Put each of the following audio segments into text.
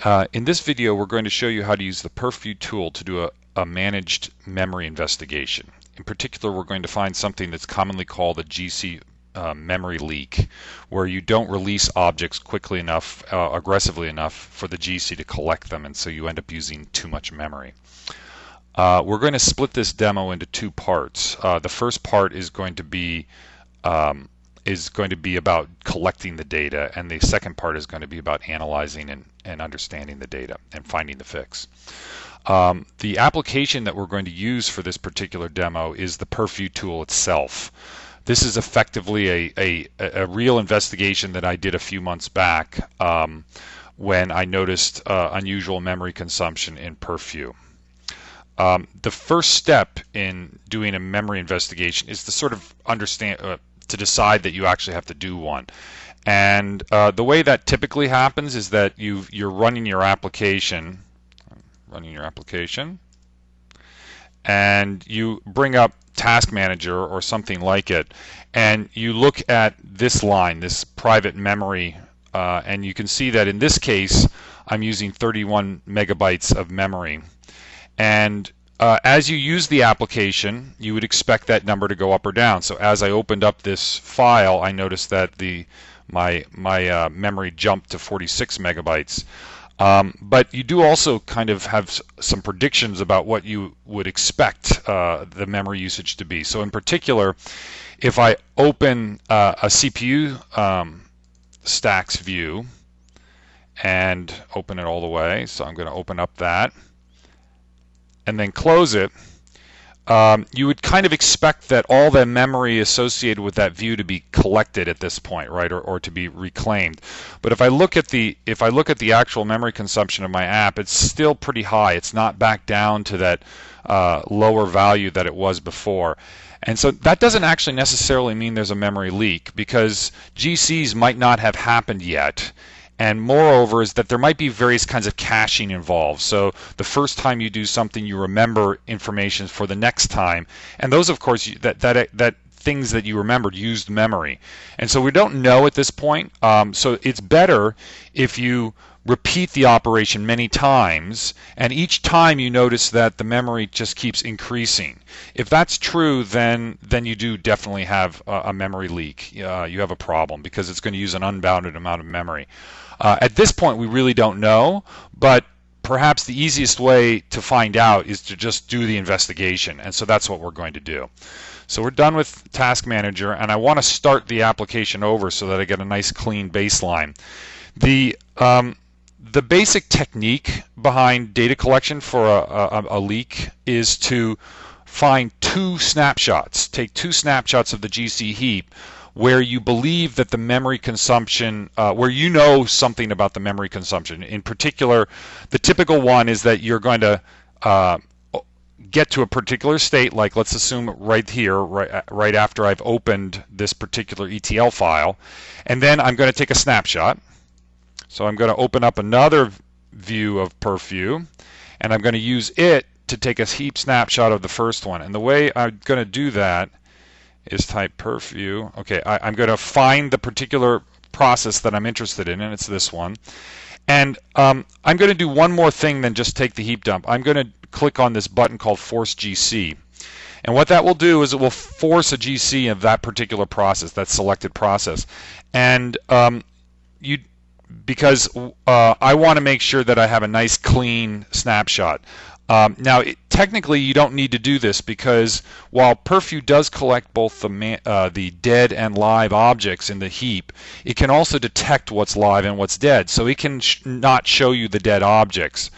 In this video, we're going to show you how to use the PerfView tool to do a managed memory investigation. In particular, we're going to find something that's commonly called a GC memory leak, where you don't release objects quickly enough, aggressively enough for the GC to collect them, and so you end up using too much memory. We're going to split this demo into two parts. The first part is going to be about collecting the data, and the second part is going to be about analyzing and understanding the data and finding the fix. The application that we're going to use for this particular demo is the PerfView tool itself. This is effectively a real investigation that I did a few months back when I noticed unusual memory consumption in PerfView. The first step in doing a memory investigation is to sort of understand, to decide that you actually have to do one. And the way that typically happens is that you're running your application, and you bring up Task Manager or something like it, and you look at this line, this private memory, and you can see that in this case I'm using 31 megabytes of memory. And as you use the application, you would expect that number to go up or down. So as I opened up this file, I noticed that my memory jumped to 46 megabytes. But you do also kind of have some predictions about what you would expect the memory usage to be. So in particular, if I open a CPU stacks view and open it all the way, so I'm going to open up that and then close it, you would kind of expect that all the memory associated with that view to be collected at this point, right, or to be reclaimed. But if I look at the actual memory consumption of my app, it's still pretty high. It's not back down to that lower value that it was before. And so that doesn't actually necessarily mean there's a memory leak, because GCs might not have happened yet. And moreover is that there might be various kinds of caching involved. So the first time you do something, you remember information for the next time. And those, of course, that things that you remembered used memory. And so we don't know at this point. So it's better if you repeat the operation many times, and each time you notice that the memory just keeps increasing. If that's true, then you do definitely have a memory leak. You have a problem, because it's going to use an unbounded amount of memory. At this point, we really don't know, but perhaps the easiest way to find out is to just do the investigation, and so that's what we're going to do. So we're done with Task Manager, and I want to start the application over so that I get a nice clean baseline. The basic technique behind data collection for a leak is to find two snapshots. Take two snapshots of the GC heap where you believe that the memory consumption, where you know something about the memory consumption. In particular, the typical one is that you're going to get to a particular state, like let's assume right here, right after I've opened this particular ETL file, and then I'm going to take a snapshot. So I'm going to open up another view of PerfView, and I'm going to use it to take a heap snapshot of the first one. And the way I'm going to do that is type PerfView. Okay, I'm going to find the particular process that I'm interested in, and it's this one. And I'm going to do one more thing than just take the heap dump. I'm going to click on this button called Force GC. And what that will do is it will force a GC of that particular process, that selected process. And because I want to make sure that I have a nice clean snapshot. Now, technically, you don't need to do this, because while PerfView does collect both the dead and live objects in the heap, it can also detect what's live and what's dead. So it can not show you the dead objects.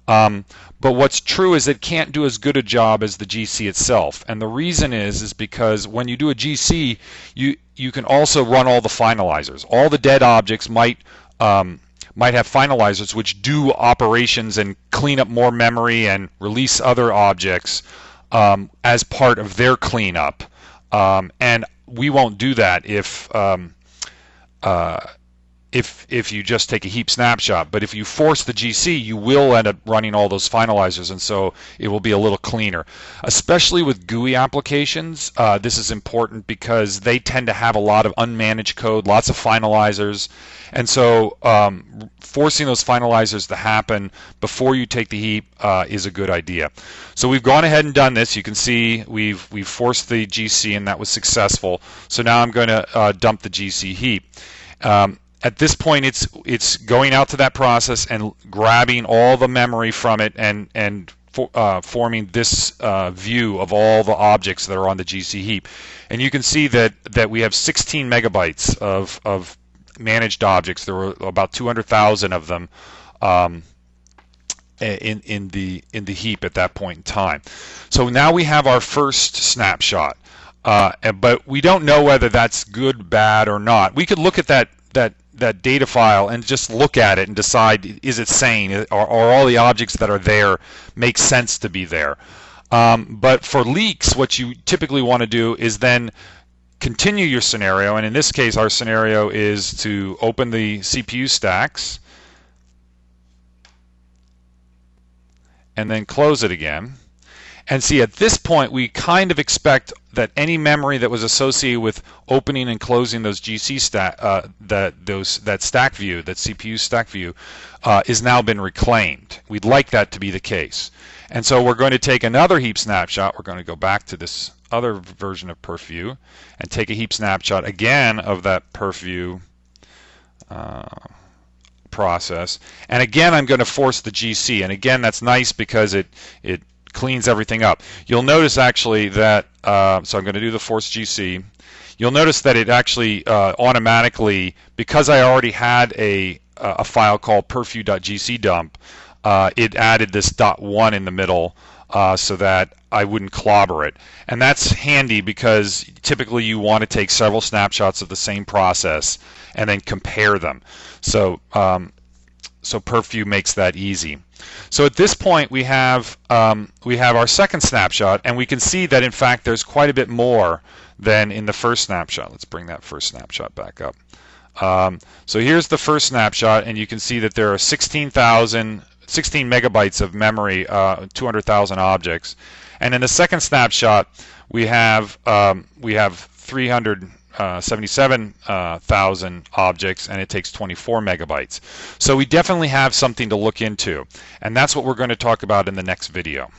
But what's true is it can't do as good a job as the GC itself. And the reason is because when you do a GC, you can also run all the finalizers. All the dead objects might have finalizers which do operations and clean up more memory and release other objects as part of their cleanup. And we won't do that if if you just take a heap snapshot. But if you force the GC, you will end up running all those finalizers, and so it will be a little cleaner. Especially with GUI applications, this is important because they tend to have a lot of unmanaged code, lots of finalizers, and so forcing those finalizers to happen before you take the heap is a good idea. So we've gone ahead and done this. You can see we've forced the GC, and that was successful. So now I'm going to dump the GC heap. At this point, it's going out to that process and grabbing all the memory from it and forming this view of all the objects that are on the GC heap. And you can see that we have 16 megabytes of managed objects. There were about 200,000 of them in the heap at that point in time. So now we have our first snapshot, but we don't know whether that's good, bad, or not. We could look at that data file and just look at it and decide, is it sane? Are all the objects that are there make sense to be there? But for leaks, what you typically want to do is then continue your scenario, and in this case our scenario is to open the CPU stacks and then close it again. And see, at this point, we kind of expect that any memory that was associated with opening and closing those GC stack, that stack view, that CPU stack view, is now been reclaimed. We'd like that to be the case. And so we're going to take another heap snapshot. We're going to go back to this other version of PerfView and take a heap snapshot again of that PerfView process. And again, I'm going to force the GC. And again, that's nice because it cleans everything up. You'll notice actually that, so I'm going to do the force GC. You'll notice that it actually automatically, because I already had a file called perfview.gc dump, it added this .1 in the middle so that I wouldn't clobber it. And that's handy because typically you want to take several snapshots of the same process and then compare them. So PerfView makes that easy. So at this point we have our second snapshot, and we can see that in fact there's quite a bit more than in the first snapshot. Let's bring that first snapshot back up. So here's the first snapshot, and you can see that there are 16 megabytes of memory, 200,000 objects. And in the second snapshot, we have 377,000 objects, and it takes 24 megabytes. So we definitely have something to look into, and that's what we're going to talk about in the next video.